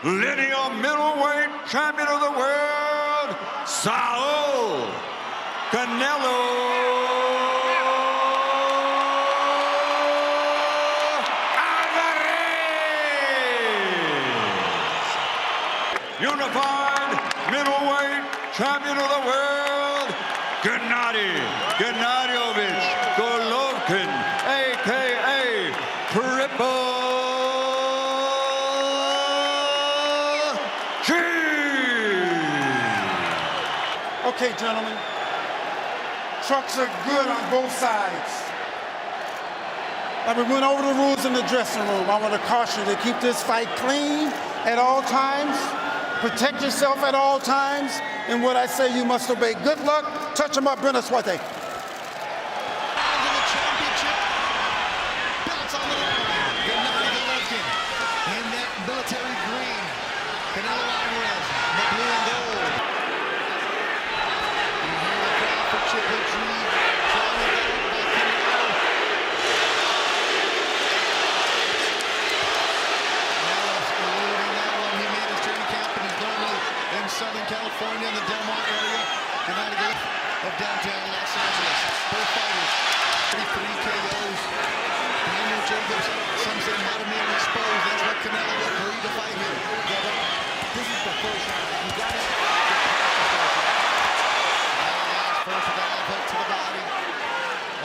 linear middleweight champion of the world, Saul Canelo unified middleweight champion of the world, Gennadievich Golovkin, a.k.a. Triple G. Okay, gentlemen, trucks are good on both sides. We went over the rules in the dressing room. I want to caution you to keep this fight clean at all times. Protect yourself at all times. And what I say, you must obey. Good luck. Touch them up, Brenda Swate. Southern California in the Del Mar area, United of downtown Los Angeles. Both fighters, 33 KOs. Daniel Jacobs, some say might have been exposed. That's what Canelo agreed to fight here. Yeah, but this is the first round. You got it. First with that hook to the body.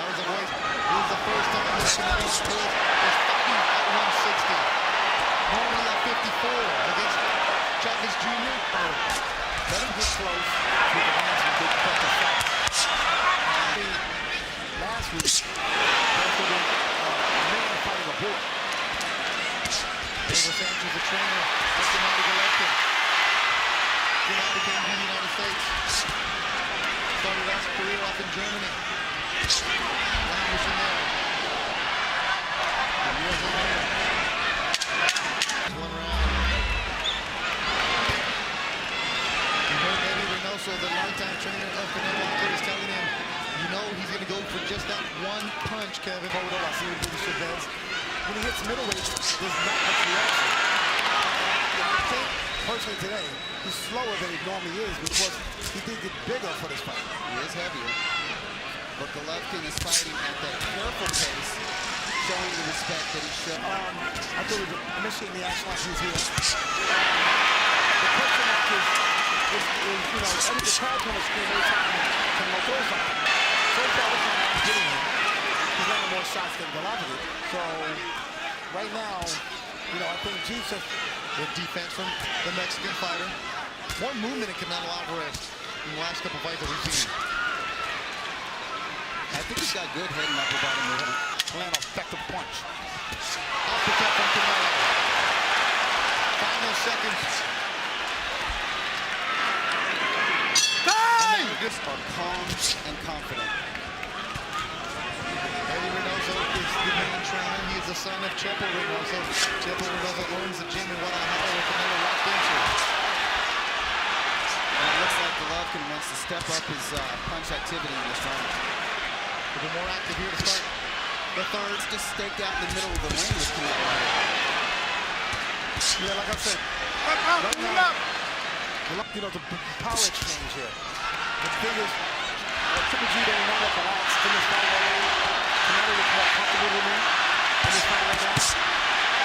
That was a voice. This is the first time that Canelo is fighting at 160. Normally at 54 against Chavez Jr. Let him get close to the hands of big fucking shots. Last week, after the man fighting a boy, David Sanchez, the trainer, of Gennady Golovkin. Gennady came to the United States. Started his career off in Germany. Languishing there. And years later, one round. So the longtime trainer of Canelo is telling him, you know he's going to go for just that one punch, Kevin. Hold on, I see what he does. When he hits middleweight, there's not much reaction. I think, personally today, he's slower than he normally is because he did get bigger for this fight. He is heavier. But Golovkin is fighting at that careful pace, showing the respect that he should. I thought he was initiating the action like he was here. The question mark is, you know, every the crowd on the screen every time Canelo throws something. So far, this one is getting him. He's landing more shots than Golovkin. So, right now, you know, I think Chiefs have good defense from the Mexican fighter. More movement in Canelo Alvarez in the last couple fights that we've seen. I think he's got good head and upper body movement. Land an effective punch. Uppercut from Canelo. Final seconds. Just are calm and confident. Eddie Reynoso is the main trainer. He is the son of Chepo Reynoso. Chepo Reynoso owns the gym in Guadalajara where Canelo walked into. And it looks like Golovkin wants to step up his punch activity in this round. He'll be more active here to start the third. Just staked out in the middle of the ring with Canelo. Yeah, like I said, right now, you know, the power exchange here. The thing is, Triple G don't know that relaxed in this fight already. Canelo looks more comfortable with me in this fight right now.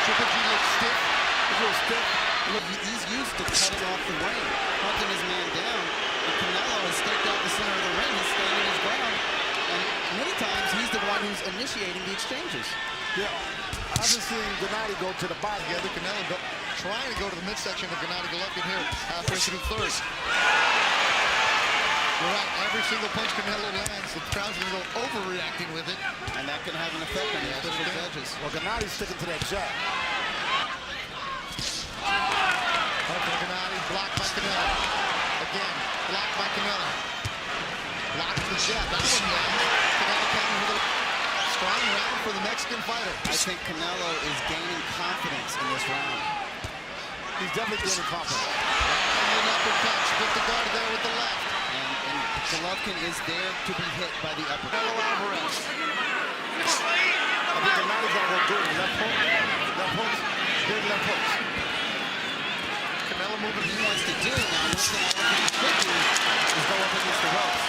Triple G looks stiff. He's a little stiff. Look, he's used to cutting off the ring, hunting his man down. And Canelo has staked out the center of the ring. He's standing his ground. And many times, he's the one who's initiating the exchanges. Yeah, I've been seeing Gennady go to the body. Yeah, Canelo trying to go to the midsection of Gennady Golovkin here halfway through third. You're right, every single punch Canelo lands, the crowd's going to go overreacting with it. And that can have an effect on the official judges. Well, Gennady's sticking to that jab. Okay, Gennady blocked by Canelo. Again, blocked by Canelo. Blocks the jab. That one lands. Canelo counting with a strong round for the Mexican fighter. I think Canelo is gaining confidence in this round. He's definitely gaining confidence. And an uppercut, split the guard there with the left. And Golovkin is there to be hit by the uppercut. Canelo Alvarez. I think Gennady's got to go good. Left hook, big left hooks. Canelo moving. he wants to do. Now, one thing I don't think he could do is go up against the ropes.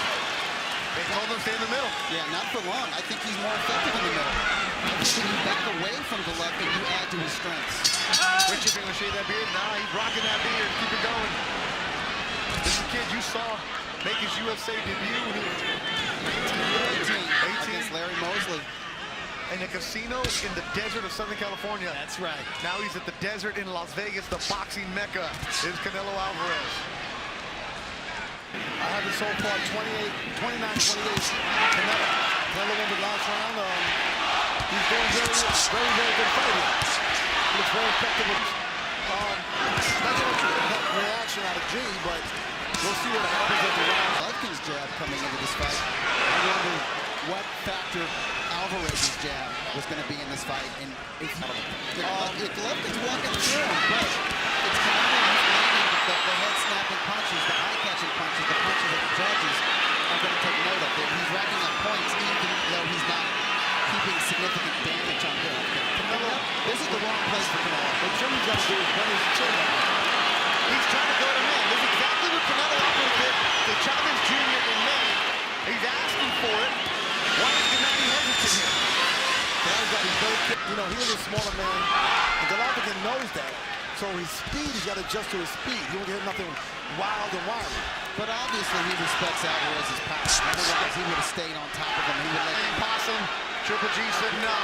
They told him to stay in the middle. Yeah, not for long. I think he's more effective in the middle. I think when you back away from Golovkin, you add to his strengths. Richard gonna shave that beard. Nah, he's rocking that beard. Keep it going. This is a kid you saw make his USA debut when he was 18 against Larry Mosley. in a casino in the desert of Southern California. That's right. Now he's at the desert in Las Vegas, the boxing mecca. Is Canelo Alvarez. I have it so far 29-28. Canelo won the last round. He's doing very good fighting. He looks very effective. Not so much reaction out of G, but we'll see what happens at the round. Golovkin's jab coming into this fight. I wonder what factor Alvarez's jab was going to be in this fight. And if Golovkin's walking through him, but it's Canelo who's landing the head-snapping punches, the eye-catching punches, the punches that the judges are going to take note of. He's racking up points even though he's not keeping significant damage on Golovkin. Canelo, this is the wrong place for Canelo. What Jimmy's got to do is run his chin down. He's trying to go to May. This is exactly what Canelo Alvarez did to Chavez Jr. in May. He's asking for it. Why is Gennady hesitant here? Cannelo's got his very quick. You know, he is a smaller man, and Golovkin knows that. So his speed, he's got to adjust to his speed. He won't get nothing wild and wild. But obviously he respects Alvarez's power. Otherwise he would have stayed on top of him. He would let him Possum. Triple G said no.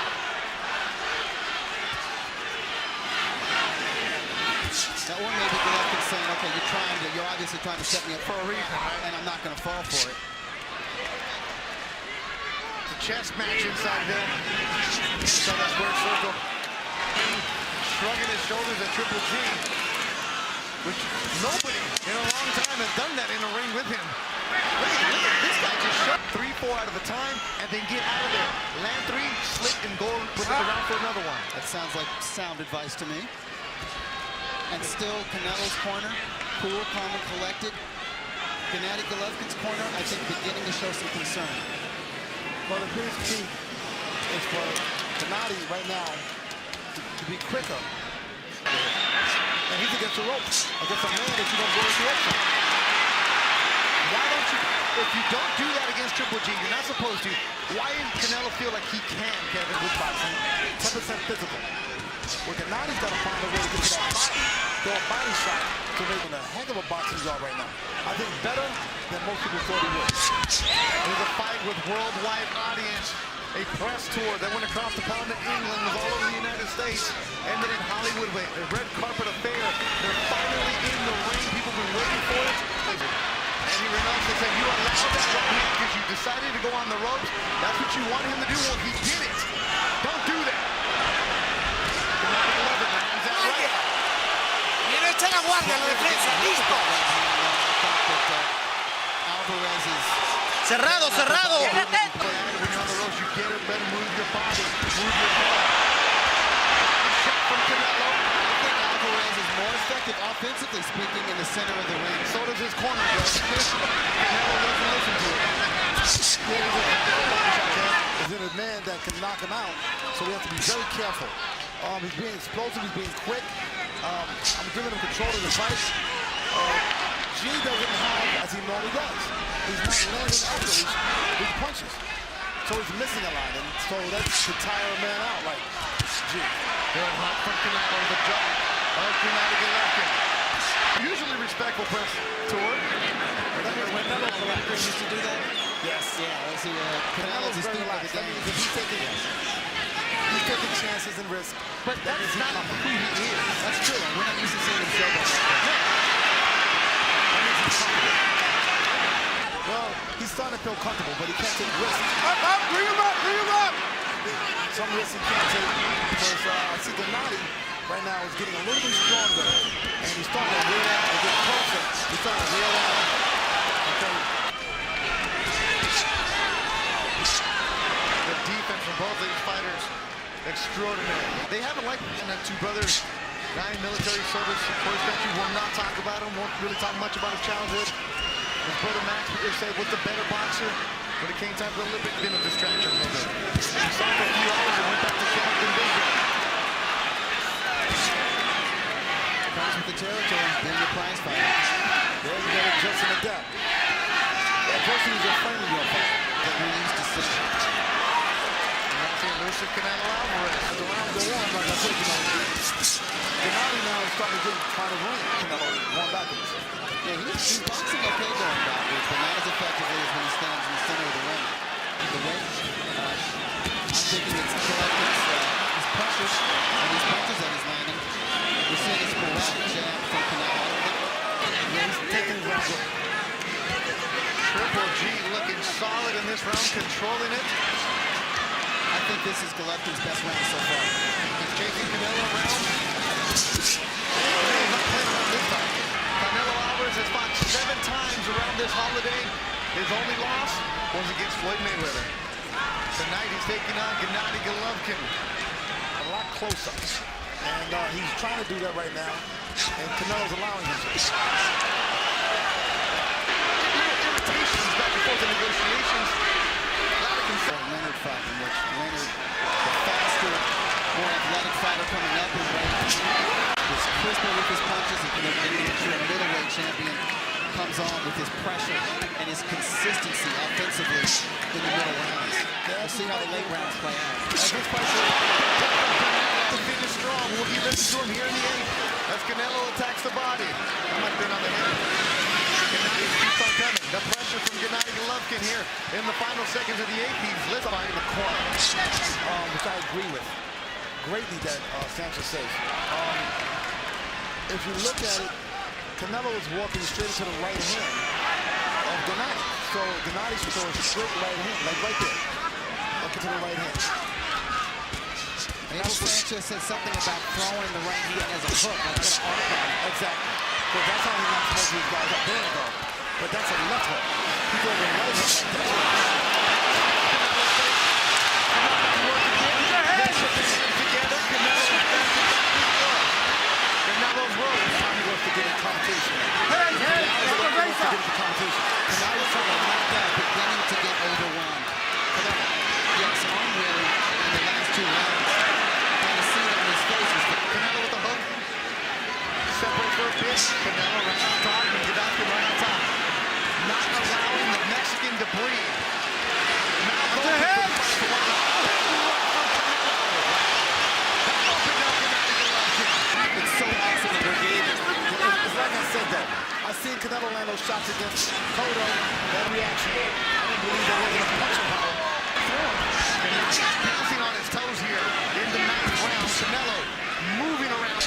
Or maybe Golovkin saying, okay, you're obviously trying to set me up for a reason, and I'm not going to fall for it. It's a chess match inside there. So that square circle. Shrugging his shoulders at Triple G, which nobody in a long time has done that in a ring with him. Look at this guy just shot 3-4 out of the time and then get out of there. Land 3, slit, and go with it around for another one. That sounds like sound advice to me. And still Canelo's corner, cool, calm, and collected. Gennady Golovkin's corner, I think, beginning to show some concern. Well, the biggest key is for Gennady right now to be quicker. And he's against the ropes, against a man that you don't go into ropes on. Why don't you, if you don't do that against Triple G, you're not supposed to, why does Canelo feel like he can, Kevin, with boxing? 10% physical. Well, Gennady's got to find a way to get to that body, throw a body shot to make him a heck of a boxing star right now. I think better than most people thought he would. It was a fight with worldwide audience. A press tour that went across the pond to England, was all over the United States, ended in Hollywood with a red carpet affair. They're finally in the ring. People have been waiting for it. Eddie Reynoso said, you allowed that right here because you decided to go on the ropes. That's what you wanted him to do. Well, he did it. Don't do that. Is that right? Viene a echar la guardia a la defensa, listo. Alvarez is Cerrado, cerrado. When you're on the ropes, you get it, better move your body, move your head. Shot from Canelo. I think Alvarez is more effective offensively speaking in the center of the ring. So does his corner, Canelo doesn't listen to it. Is in a man that can knock him out, so we have to be very careful. He's being explosive, he's being quick. I'm giving him control of the fight. G doesn't have as he normally does. He's not landing after his punches. So he's missing a lot, and so that's to tire a man out like G. Good hot from Canelo, the jump of Gennady Golovkin. Usually respectful press tour. When Golovkin used to do that? Yes. Yeah, see, Canelo's Canelo's very relaxed. That means he's taking chances and risks. But that's not who he is. That's true. We're not used to seeing him showboat. That means he's comfortable. Well, he's starting to feel comfortable, but he can't take risks. Up, bring him up, bring him up. Some risks he can't take because I see Gennady right now is getting a little bit stronger, and he's starting to rear out and get closer. He's starting to rear out. Okay. The defense from both of these fighters, extraordinary. They haven't liked the two brothers. Guy in military service for his country, will not talk about him, won't really talk much about his childhood. His brother Max said was the better boxer. When it came time for the Olympics, been a distraction a little bit. He saw for a few hours and went back to camp in Vegas. Comes with the territory. Been Reeves decision. Versus Canelo Alvarez. The round go on, like I said, Gennady now is starting to get kind of ring. Canelo going backwards. Yeah, he's boxing okay going backwards, but not as effectively as when he stands in the center of the ring. The way I'm thinking it's Golovkin's his pressures and his punches that he's landing. We're seeing a sporadic jab from Canelo. Yeah, he's taking ground. Triple G looking solid in this round, controlling it. I think this is Golovkin's best round so far. He's chasing Canelo around. He's not playing around this time. Canelo Alvarez has fought 7 times around this holiday. His only loss was against Floyd Mayweather. Tonight he's taking on Gennady Golovkin. A lot closer. And he's trying to do that right now. And Canelo's allowing him to. Irritations back and forth in negotiations. Leonard fight in which Leonard, the faster, more athletic fighter coming up in weight, is crisper with his punches, and the middleweight champion comes on with his pressure and his consistency offensively in the middle rounds. We'll see how the late rounds play out. As this fight to finish strong, will he listen to him here in the 8th? As Canelo attacks the body. That might have been on the head. Gennady keeps on coming. The pressure from Gennady Golovkin here in the final seconds of the 8th. He's lit behind the corner. Which I agree with. Greatly that Sanchez says. If you look at it, Canelo is walking straight to the right hand of Gennady. So Gennady should throw a straight right hand, like right there. Looking to the right hand. Abel Sanchez said something about throwing the right hand as a hook. That's an arc. Exactly. So that's how he's not supposed to these guys up. There you go. But that's a left hook. He goes a right hook. Together, Canelo's road. Now he wants to get in competition. Hey, Now he's trying to knock down, beginning to get overwhelmed. Yes, arm really in the last 2 rounds. Kind of see it on his face. Canelo with the hook. Separates for a pitch. Canelo right on top and Golovkin right on top. Not allowing the Mexican to breathe. Now the head. It's so awesome that we're getting it. It's like I said that. I seen Canelo land those shots against Cotto. That reaction. I didn't believe there wasn't a punching power. Bouncing on his toes here in the 9th round. Canelo moving around.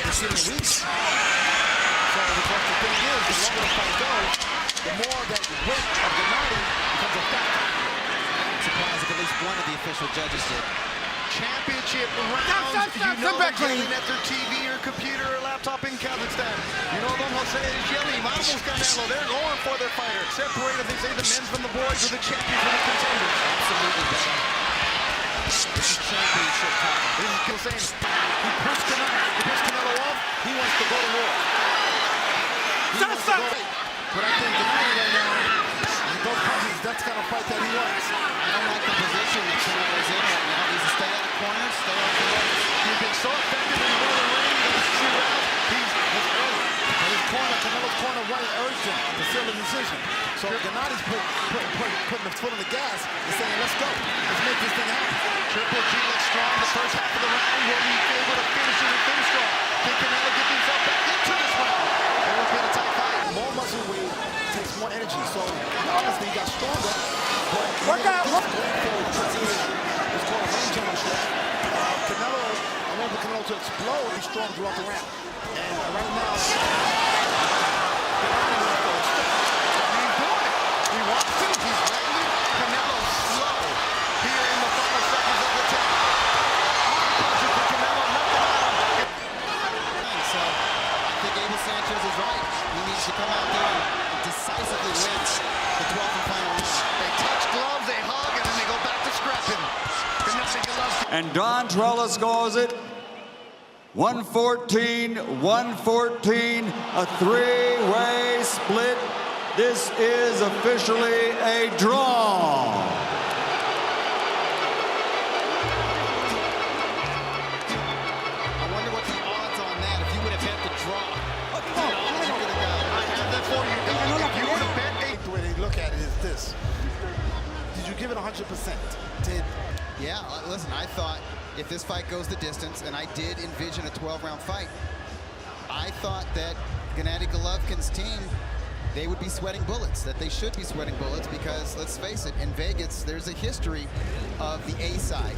It's in the weeks. So because the thing is, the longer the fight goes, the more that weight of Gennady becomes a factor. I'm surprised if at least one of the official judges did. Championship rounds. You know they're yelling at their TV or computer or laptop in Kazakhstan. You know Don Jose is yelling, Vamos Canelo. They're going for their fighter. Separate, as they say, the men's from the boys, or the champions from the contenders. Absolutely, brother. This is championship time. This is Kill saying, he pushed Canelo off. He wants to go to war. But I think Gennady right now, those punches, that's the kind of fight that he wants. I don't like the position that Canelo's in right now. He's to stay out of corners, stay off the ropes. He's been so effective in the middle of the ring. He's shoot out. He's early. But his corner, Canelo's corner one urged him to seal the decision. So Gennady's putting the foot on the gas and saying, let's go. Let's make this thing happen. Triple G looks strong the first half of the round. Will he be able to finish it and finish strong? Can Canelo get himself back into this round? It will be a tight fight. More muscle weight takes more energy. So obviously he got stronger. But Work out. it's called a range on the shot. Canelo, I want Canelo to explode. He's strong throughout the round. And right now, He's doing it. He wants to. He's landing. Canelo slow here in the final seconds of the 10th. Punches for Canelo, nothing out of it. So I think Abel Sanchez is right. He needs to come out there and decisively win the 12th and final round. They touch gloves, they hug, and then they go back to scrapping. And Don Trella scores it 114, 114, a 3-way split. This is officially a draw. I wonder what the odds on that, if you would have bet the draw. What the odds you could have got? I have that for you, Don. If you would have bet the way they look at it is this. give it 100%. Yeah, listen, I thought if this fight goes the distance, and I did envision a 12-round fight, I thought that Gennady Golovkin's team, they would be sweating bullets, that they should be sweating bullets, because let's face it, in Vegas, there's a history of the A side.